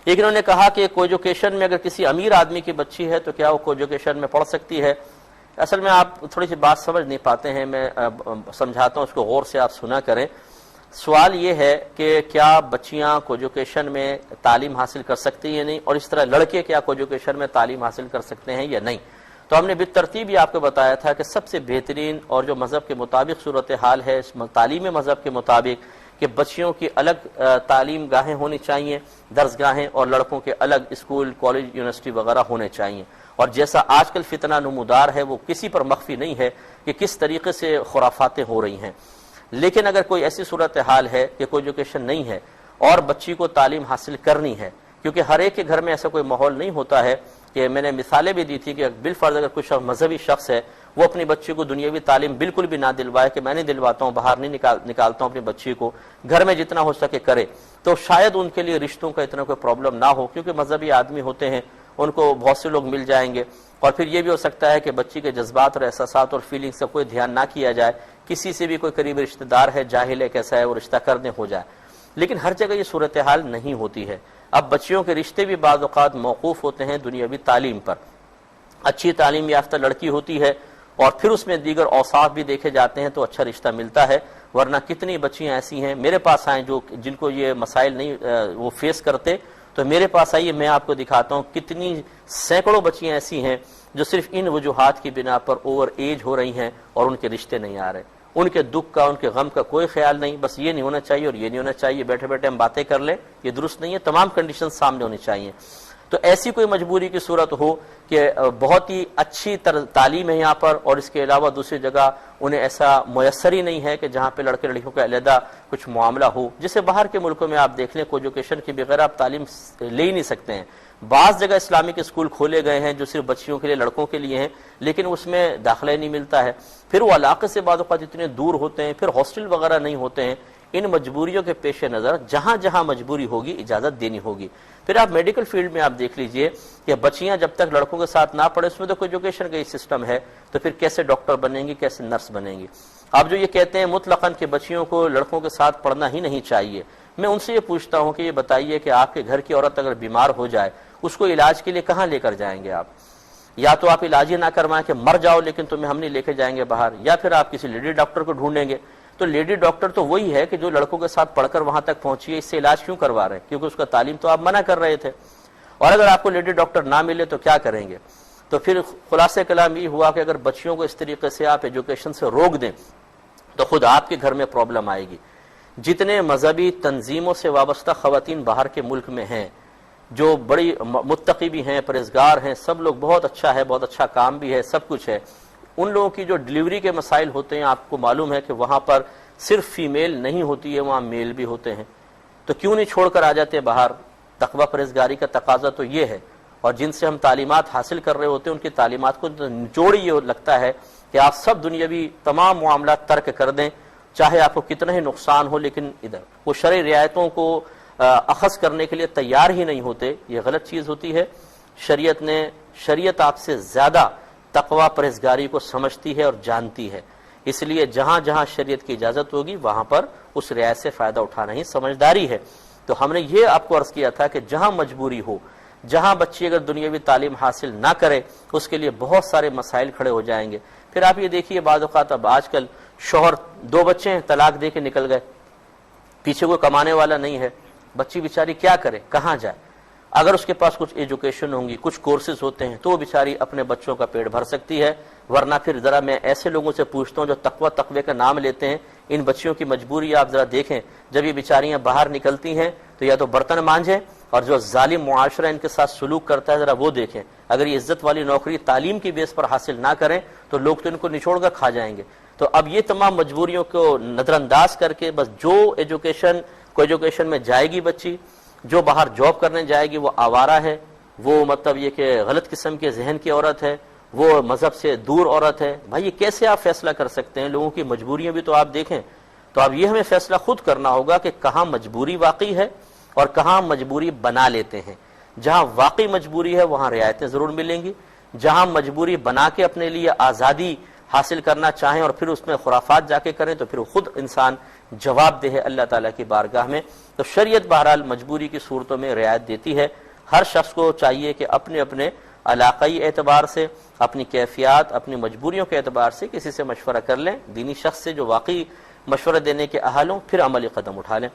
ایک انہوں نے کہا کہ کو ایجوکیشن میں اگر کسی امیر آدمی کی بچی ہے تو کیا وہ کو ایجوکیشن میں پڑھ سکتی ہے؟ اصل میں آپ تھوڑی سی بات سمجھ نہیں پاتے ہیں، میں سمجھاتا ہوں، اس کو غور سے آپ سنا کریں۔ سوال یہ ہے کہ کیا بچیاں کو ایجوکیشن میں تعلیم حاصل کر سکتی ہیں یا نہیں، اور اس طرح لڑکے کیا کو ایجوکیشن میں تعلیم حاصل کر سکتے ہیں یا نہیں؟ تو ہم نے بالترتیب یہ آپ کو بتایا تھا کہ سب سے بہترین اور جو مذہب کے مطابق صورتحال ہے، اس تعلیمی مذہب کے مطابق، کہ بچیوں کی الگ تعلیم گاہیں ہونی چاہیے، درس گاہیں، اور لڑکوں کے الگ اسکول، کالج، یونیورسٹی وغیرہ ہونے چاہیے۔ اور جیسا آج کل فتنہ نمودار ہے وہ کسی پر مخفی نہیں ہے کہ کس طریقے سے خرافاتیں ہو رہی ہیں۔ لیکن اگر کوئی ایسی صورتحال ہے کہ کوئی ایجوکیشن نہیں ہے اور بچی کو تعلیم حاصل کرنی ہے، کیونکہ ہر ایک کے گھر میں ایسا کوئی ماحول نہیں ہوتا ہے، کہ میں نے مثالیں بھی دی تھی کہ بالفرض اگر کوئی مذہبی شخص ہے، وہ اپنی بچی کو دنیاوی تعلیم بالکل بھی نہ دلوائے، کہ میں نہیں دلواتا ہوں، باہر نہیں نکالتا ہوں اپنی بچی کو، گھر میں جتنا ہو سکے کرے، تو شاید ان کے لیے رشتوں کا اتنا کوئی پرابلم نہ ہو، کیونکہ مذہبی آدمی ہوتے ہیں، ان کو بہت سے لوگ مل جائیں گے۔ اور پھر یہ بھی ہو سکتا ہے کہ بچی کے جذبات اور احساسات اور فیلنگس کا کوئی دھیان نہ کیا جائے، کسی سے بھی کوئی قریبی رشتہ دار ہے، جاہل ہے، کیسا ہے، وہ رشتہ کر دیں، ہو جائے۔ لیکن ہر جگہ یہ صورتحال نہیں ہوتی ہے۔ اب بچیوں کے رشتے بھی بعض اوقات موقوف ہوتے ہیں دنیاوی تعلیم پر۔ اچھی تعلیم یافتہ لڑکی ہوتی ہے اور پھر اس میں دیگر اوصاف بھی دیکھے جاتے ہیں تو اچھا رشتہ ملتا ہے، ورنہ کتنی بچیاں ایسی ہیں میرے پاس آئیں جن کو یہ مسائل نہیں وہ فیس کرتے، تو میرے پاس آئیے، میں آپ کو دکھاتا ہوں کتنی سینکڑوں بچیاں ایسی ہیں جو صرف ان وجوہات کی بنا پر اوور ایج ہو رہی ہیں اور ان کے رشتے نہیں آ رہے۔ ان کے دکھ کا، ان کے غم کا کوئی خیال نہیں، بس یہ نہیں ہونا چاہیے اور یہ نہیں ہونا چاہیے، بیٹھے بیٹھے ہم باتیں کر لیں، یہ درست نہیں ہے، تمام کنڈیشن سامنے ہونی چاہیے۔ تو ایسی کوئی مجبوری کی صورت ہو کہ بہت ہی اچھی تعلیم ہے یہاں پر، اور اس کے علاوہ دوسری جگہ انہیں ایسا میسر ہی نہیں ہے کہ جہاں پہ لڑکے لڑکیوں کا علیحدہ کچھ معاملہ ہو، جسے باہر کے ملکوں میں آپ دیکھ لیں کو ایجوکیشن کے بغیر آپ تعلیم لے ہی نہیں سکتے ہیں۔ بعض جگہ اسلامک اسکول کھولے گئے ہیں جو صرف بچیوں کے لیے، لڑکوں کے لیے ہیں، لیکن اس میں داخلہ نہیں ملتا ہے، پھر وہ علاقے سے بعض اوقات اتنے دور ہوتے ہیں، پھر ہاسٹل وغیرہ نہیں ہوتے ہیں۔ ان مجبوریوں کے پیش نظر جہاں جہاں مجبوری ہوگی اجازت دینی ہوگی۔ پھر آپ میڈیکل فیلڈ میں آپ دیکھ لیجئے کہ بچیاں جب تک لڑکوں کے ساتھ نہ پڑھیں، اس میں تو کوئی ایجوکیشن کا ہی سسٹم ہے، تو پھر کیسے ڈاکٹر بنیں گی، کیسے نرس بنیں گی؟ آپ جو یہ کہتے ہیں مطلقاً کہ بچیوں کو لڑکوں کے ساتھ پڑھنا ہی نہیں چاہیے، میں ان سے یہ پوچھتا ہوں کہ یہ بتائیے کہ آپ کے گھر کی عورت اگر بیمار ہو جائے، اس کو علاج کے لیے کہاں لے کر جائیں گے آپ؟ یا تو آپ علاج ہی نہ کروائیں کہ مر جاؤ لیکن تمہیں ہم نہیں لے کے جائیں گے باہر، یا پھر آپ کسی لیڈی ڈاکٹر کو ڈھونڈیں گے۔ تو لیڈی ڈاکٹر تو وہی ہے کہ جو لڑکوں کے ساتھ پڑھ کر وہاں تک پہنچی ہے، اس سے علاج کیوں کروا رہے ہیں؟ کیونکہ اس کا تعلیم تو آپ منع کر رہے تھے۔ اور اگر آپ کو لیڈی ڈاکٹر نہ ملے تو کیا کریں گے؟ تو پھر خلاصہ کلام یہ ہوا کہ اگر بچیوں کو اس طریقے سے آپ ایجوکیشن سے روک دیں تو خود آپ کے گھر میں پرابلم آئے گی۔ جتنے مذہبی تنظیموں سے وابستہ خواتین باہر کے ملک میں ہیں، جو بڑی متقی بھی ہیں، پرہیزگار ہیں، سب لوگ، بہت اچھا ہے، بہت اچھا کام بھی ہے، سب کچھ ہے، ان لوگوں کی جو ڈلیوری کے مسائل ہوتے ہیں، آپ کو معلوم ہے کہ وہاں پر صرف فیمیل نہیں ہوتی ہے، وہاں میل بھی ہوتے ہیں، تو کیوں نہیں چھوڑ کر آ جاتے باہر؟ تقوی پرہیزگاری کا تقاضا تو یہ ہے، اور جن سے ہم تعلیمات حاصل کر رہے ہوتے ہیں ان کی تعلیمات کو نچوڑ یہ لگتا ہے کہ آپ سب دنیاوی تمام معاملات ترک کر دیں، چاہے آپ کو کتنا ہی نقصان ہو، لیکن ادھر وہ شرعی رعایتوں کو اخذ کرنے کے لیے تیار ہی نہیں ہوتے۔ یہ غلط چیز ہوتی ہے۔ شریعت آپ سے زیادہ تقوی پرہیزگاری کو سمجھتی ہے اور جانتی ہے، اس لیے جہاں جہاں شریعت کی اجازت ہوگی وہاں پر اس رعایت سے فائدہ اٹھانا ہی سمجھداری ہے۔ تو ہم نے یہ آپ کو عرض کیا تھا کہ جہاں مجبوری ہو، جہاں بچی اگر دنیاوی تعلیم حاصل نہ کرے، اس کے لیے بہت سارے مسائل کھڑے ہو جائیں گے۔ پھر آپ یہ دیکھیے بعض اوقات اب آج کل شوہر 2 بچے ہیں، طلاق دے کے نکل گئے، پیچھے کوئی کمانے والا نہیں ہے، بچی بیچاری کیا کرے، کہاں جائے؟ اگر اس کے پاس کچھ ایجوکیشن ہوں گی، کچھ کورسز ہوتے ہیں، تو وہ بیچاری اپنے بچوں کا پیٹ بھر سکتی ہے، ورنہ پھر ذرا میں ایسے لوگوں سے پوچھتا ہوں جو تقوی کا نام لیتے ہیں، ان بچیوں کی مجبوری آپ ذرا دیکھیں، جب یہ بیچاریاں باہر نکلتی ہیں تو یا تو برتن مانجیں، اور جو ظالم معاشرہ ان کے ساتھ سلوک کرتا ہے ذرا وہ دیکھیں۔ اگر یہ عزت والی نوکری تعلیم کی بیس پر حاصل نہ کریں تو لوگ تو ان کو نچوڑ کر کھا جائیں گے۔ تو اب یہ تمام مجبوریوں کو نظر انداز کر کے بس جو ایجوکیشن میں جائے گی بچی، جو باہر جاب کرنے جائے گی، وہ آوارہ ہے، وہ مطلب یہ کہ غلط قسم کے ذہن کی عورت ہے، وہ مذہب سے دور عورت ہے۔ بھائی یہ کیسے آپ فیصلہ کر سکتے ہیں؟ لوگوں کی مجبوریاں بھی تو آپ دیکھیں۔ تو اب یہ ہمیں فیصلہ خود کرنا ہوگا کہ کہاں مجبوری واقعی ہے اور کہاں مجبوری بنا لیتے ہیں۔ جہاں واقعی مجبوری ہے وہاں رعایتیں ضرور ملیں گی، جہاں مجبوری بنا کے اپنے لیے آزادی حاصل کرنا چاہیں اور پھر اس میں خرافات جا کے کریں تو پھر خود انسان جواب دہ ہے اللہ تعالیٰ کی بارگاہ میں۔ تو شریعت بہرحال مجبوری کی صورتوں میں رعایت دیتی ہے۔ ہر شخص کو چاہیے کہ اپنے اپنے علاقائی اعتبار سے، اپنی کیفیات، اپنی مجبوریوں کے اعتبار سے کسی سے مشورہ کر لیں، دینی شخص سے جو واقعی مشورہ دینے کے اہل ہوں، پھر عملی قدم اٹھا لیں۔